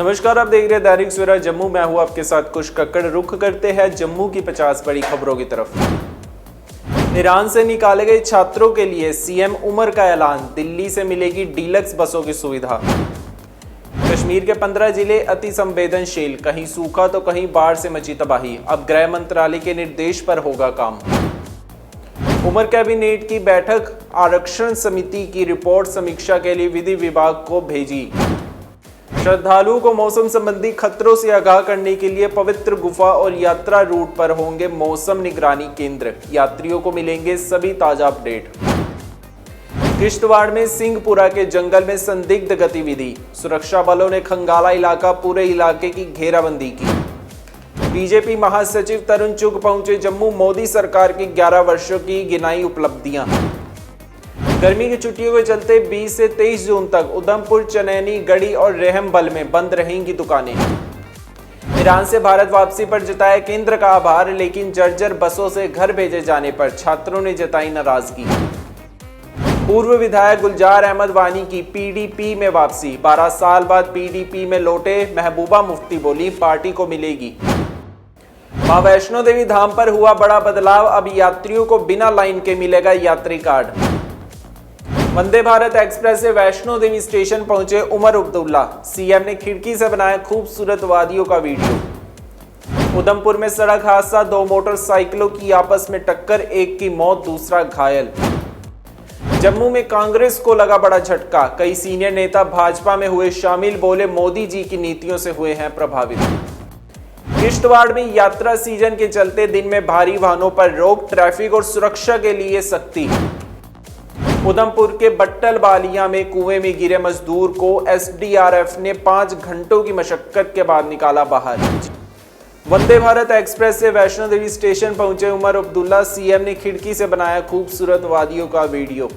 नमस्कार, आप देख रहे हैं दैनिक सवेरा जम्मू। मैं हूं आपके साथ कुछ कक्कड़। रुख करते हैं जम्मू की 50 बड़ी खबरों की तरफ। ईरान से निकाले गए छात्रों के लिए सीएम उमर का ऐलान, दिल्ली से मिलेगी डीलक्स बसों की सुविधा। कश्मीर के 15 जिले अति संवेदनशील, कहीं सूखा तो कहीं बाढ़ से मची तबाही, अब गृह मंत्रालय के निर्देश पर होगा काम। उमर कैबिनेट की बैठक, आरक्षण समिति की रिपोर्ट समीक्षा के लिए विधि विभाग को भेजी। श्रद्धालुओं को मौसम संबंधी खतरों से आगाह करने के लिए पवित्र गुफा और यात्रा रूट पर होंगे मौसम निगरानी केंद्र, यात्रियों को मिलेंगे सभी ताजा अपडेट। किश्तवाड़ में सिंहपुरा के जंगल में संदिग्ध गतिविधि, सुरक्षा बलों ने खंगाला इलाका पूरे इलाके की घेराबंदी की। बीजेपी महासचिव तरुण चुग पहुंचे जम्मू, मोदी सरकार की 11 वर्षों की गिनाई उपलब्धियां। गर्मी की छुट्टियों के चलते 20 से 23 जून तक उधमपुर, चनैनी, गढ़ी और रेहमबल में बंद रहेंगी दुकानें। ईरान से भारत वापसी पर जताया केंद्र का आभार, लेकिन जर्जर बसों से घर भेजे जाने पर छात्रों ने जताई नाराजगी। पूर्व विधायक गुलजार अहमद वानी की पीडीपी में वापसी, 12 साल बाद पीडीपी में लौटे महबूबा मुफ्ती बोली पार्टी को मिलेगी। मां वैष्णो देवी धाम पर हुआ बड़ा बदलाव, अब यात्रियों को बिना लाइन के मिलेगा यात्री कार्ड। वंदे भारत एक्सप्रेस से वैष्णो देवी स्टेशन पहुंचे उमर अब्दुल्ला, सीएम ने खिड़की से बनाया खूबसूरत वादियों का वीडियो। उधमपुर में सड़क हादसा, 2 मोटरसाइकिलों की आपस में टक्कर, एक की मौत दूसरा घायल। जम्मू में कांग्रेस को लगा बड़ा झटका, कई सीनियर नेता भाजपा में हुए शामिल, बोले मोदी जी की नीतियों से हुए हैं प्रभावित। किश्तवाड़ में यात्रा सीजन के चलते दिन में भारी वाहनों पर रोक, ट्रैफिक और सुरक्षा के लिए सख्ती। उधमपुर के बट्टल बालिया में कुएं में गिरे मजदूर को एसडीआरएफ ने 5 घंटों की मशक्कत के बाद निकाला बाहर। वंदे भारत एक्सप्रेस से वैष्णो देवी स्टेशन पहुंचे उमर अब्दुल्ला, सीएम ने खिड़की से बनाया खूबसूरत वादियों का वीडियो।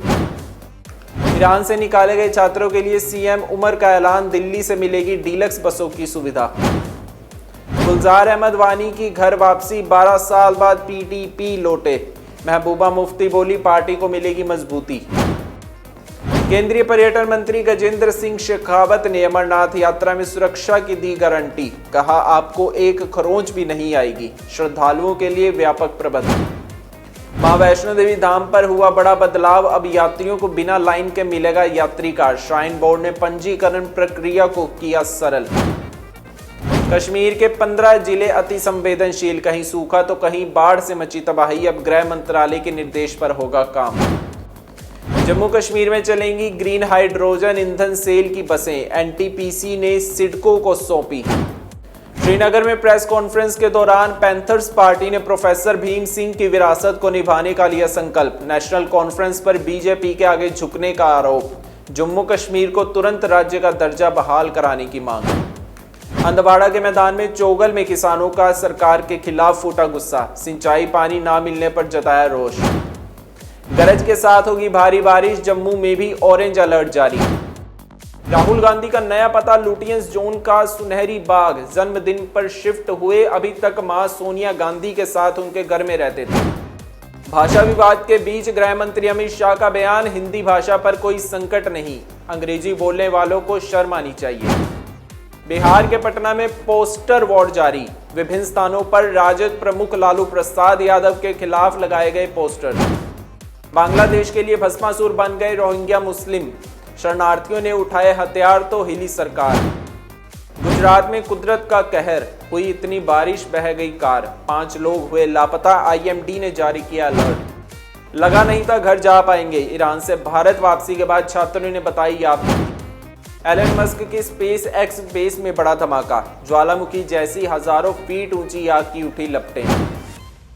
ईरान से निकाले गए छात्रों के लिए सीएम उमर का ऐलान, दिल्ली से मिलेगी डीलक्स बसों की सुविधा। गुलजार अहमद वानी की घर वापसी, 12 साल बाद पीडीपी लौटे, महबूबा मुफ्ती बोली पार्टी को मिलेगी मजबूती। केंद्रीय पर्यटन मंत्री गजेंद्र सिंह शेखावत ने अमरनाथ यात्रा में सुरक्षा की दी गारंटी, कहा आपको एक खरोंच भी नहीं आएगी, श्रद्धालुओं के लिए व्यापक प्रबंध। मां वैष्णो देवी धाम पर हुआ बड़ा बदलाव, अब यात्रियों को बिना लाइन के मिलेगा यात्री कार्ड, श्राइन बोर्ड ने पंजीकरण प्रक्रिया को किया सरल। कश्मीर के 15 जिले अति संवेदनशील, कहीं सूखा तो कहीं बाढ़ से मची तबाही, अब गृह मंत्रालय के निर्देश पर होगा काम। जम्मू कश्मीर में चलेंगी ग्रीन हाइड्रोजन ईंधन सेल की बसें, एनटीपीसी ने सिडको को सौंपी। श्रीनगर में प्रेस कॉन्फ्रेंस के दौरान पैंथर्स पार्टी ने प्रोफेसर भीम सिंह की विरासत को निभाने का लिया संकल्प, नेशनल कॉन्फ्रेंस पर बीजेपी के आगे झुकने का आरोप। जम्मू कश्मीर को तुरंत राज्य का दर्जा बहाल कराने की मांग। हंदवाड़ा के मैदान में चोगल में किसानों का सरकार के खिलाफ फूटा गुस्सा, सिंचाई पानी ना मिलने पर जताया रोष। गरज के साथ होगी भारी बारिश, जम्मू में भी ऑरेंज अलर्ट जारी। राहुल गांधी का नया पता लुटियंस जोन का सुनहरी बाग, जन्मदिन पर शिफ्ट हुए, अभी तक मां सोनिया गांधी के साथ उनके घर में रहते थे। भाषा विवाद के बीच गृह मंत्री अमित शाह का बयान, हिंदी भाषा पर कोई संकट नहीं, अंग्रेजी बोलने वालों को शर्म आनी चाहिए। बिहार के पटना में पोस्टर वॉर जारी, विभिन्न स्थानों पर राजद प्रमुख लालू प्रसाद यादव के खिलाफ लगाए गए पोस्टर। बांग्लादेश के लिए भस्मासुर बन गए रोहिंग्या मुस्लिम, शरणार्थियों ने उठाए हथियार तो हिली सरकार। गुजरात में कुदरत का कहर, हुई इतनी बारिश बह गई कार, 5 लोग हुए लापता, आईएमडी ने जारी किया अलर्ट। लगा नहीं था घर जा पाएंगे, ईरान से भारत वापसी के बाद छात्रों ने बताई आपत्ति। एलन मस्क की स्पेस एक्स बेस में बड़ा धमाका, ज्वालामुखी जैसी हजारों फीट ऊंची आग की उठी लपटें।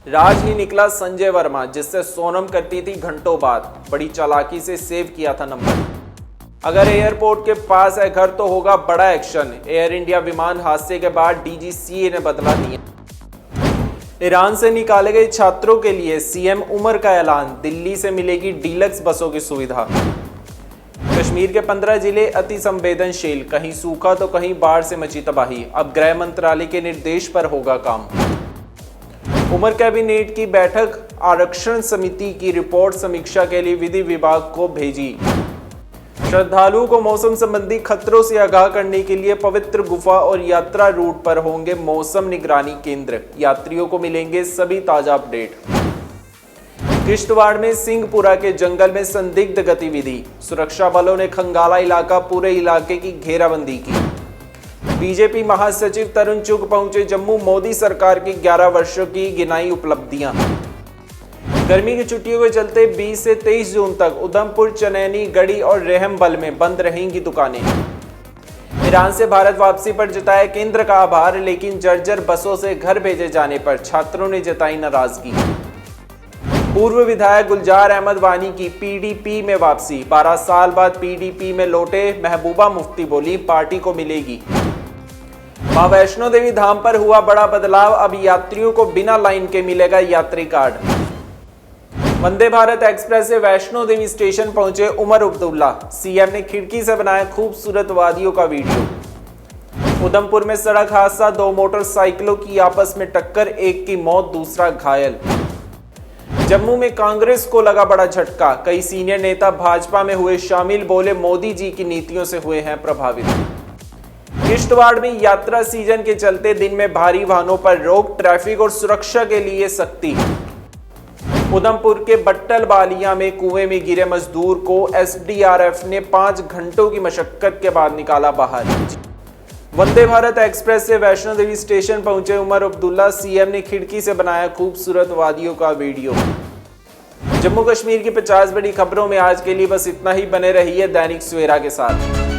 राज ही निकला संजय वर्मा, जिससे सोनम करती थी घंटों बाद, बड़ी चालाकी से सेव किया था नंबर। अगर एयरपोर्ट के पास है घर तो होगा बड़ा एक्शन, एयर इंडिया विमान हादसे के बाद डीजीसीए ने बदला नियम। ईरान से निकाले गए छात्रों के लिए सीएम उमर का ऐलान, दिल्ली से मिलेगी डीलक्स बसों की सुविधा। कश्मीर के 15 जिले अति संवेदनशील, कहीं सूखा तो कहीं बाढ़ से मची तबाही, अब गृह मंत्रालय के निर्देश पर होगा काम। उमर कैबिनेट की बैठक, आरक्षण समिति की रिपोर्ट समीक्षा के लिए विधि विभाग को भेजी। श्रद्धालुओं को मौसम संबंधी खतरों से आगाह करने के लिए पवित्र गुफा और यात्रा रूट पर होंगे मौसम निगरानी केंद्र। यात्रियों को मिलेंगे सभी ताजा अपडेट। किश्तवाड़ में सिंहपुरा के जंगल में संदिग्ध गतिविधि, सुरक्षा बलों ने खंगाला इलाका पूरे इलाके की घेराबंदी की। बीजेपी महासचिव तरुण चुग पहुंचे जम्मू, मोदी सरकार की 11 वर्षों की गिनाई उपलब्धियां। गर्मी की छुट्टियों के चलते 20 से 23 जून तक उधमपुर, चनैनी, गढ़ी और रेहमबल में बंद रहेंगी दुकानें। ईरान से भारत वापसी पर जताया केंद्र का आभार, लेकिन जर्जर बसों से घर भेजे जाने पर छात्रों ने जताई नाराजगी। पूर्व विधायक गुलजार अहमद वानी की पीडीपी में वापसी, 12 साल बाद पीडीपी में लौटे महबूबा मुफ्ती बोली पार्टी को मिलेगी। मां वैष्णो देवी धाम पर हुआ बड़ा बदलाव, अब यात्रियों को बिना लाइन के मिलेगा यात्री कार्ड। वंदे भारत एक्सप्रेस से वैष्णो देवी स्टेशन पहुंचे उमर अब्दुल्ला, सीएम ने खिड़की से बनाया खूबसूरत वादियों का वीडियो। उधमपुर में सड़क हादसा, 2 मोटरसाइकिलों की आपस में टक्कर, एक की मौत, दूसरा घायल। जम्मू में कांग्रेस को लगा बड़ा झटका, कई सीनियर नेता भाजपा में हुए शामिल, बोले मोदी जी की नीतियों से हुए हैं प्रभावित। किश्तवाड़ में यात्रा सीजन के चलते दिन में भारी वाहनों पर रोक, ट्रैफिक और सुरक्षा के लिए सख्ती। उधमपुर के बट्टल बालिया में कुएं में गिरे मजदूर को एसडीआरएफ ने 5 घंटों की मशक्कत के बाद निकाला बाहर। वंदे भारत एक्सप्रेस से वैष्णो देवी स्टेशन पहुंचे उमर अब्दुल्ला, सीएम ने खिड़की से बनाया खूबसूरत वादियों का वीडियो। जम्मू कश्मीर की 50 बड़ी खबरों में आज के लिए बस इतना ही। बने रहिए दैनिक सवेरा के साथ।